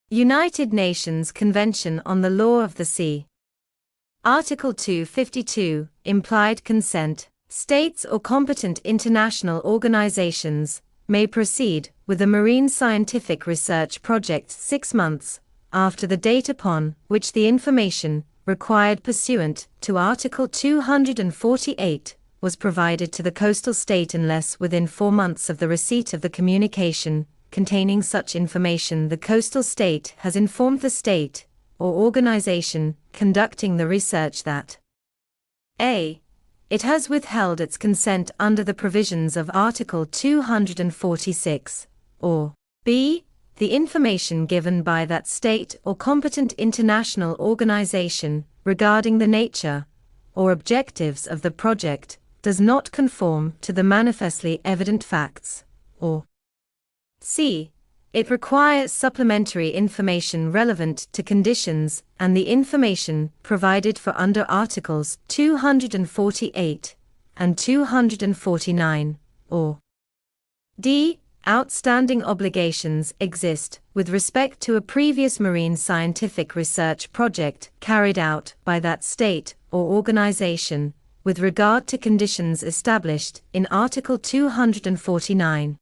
United Nations Convention on the Law of the Sea. Article 252, Implied consent. States or competent international organizations may proceed with a marine scientific research project 6 months after the date upon which the information required pursuant to Article 248 was provided to the coastal state unless within 4 months of the receipt of the communication containing such information the coastal state has informed the state or organization conducting the research that a. It has withheld its consent under the provisions of Article 246, or b. The information given by that state or competent international organization regarding the nature or objectives of the project does not conform to the manifestly evident facts, or c. It requires supplementary information relevant to conditions and the information provided for under Articles 248 and 249, or d. Outstanding obligations exist with respect to a previous marine scientific research project carried out by that state or organization with regard to conditions established in Article 249.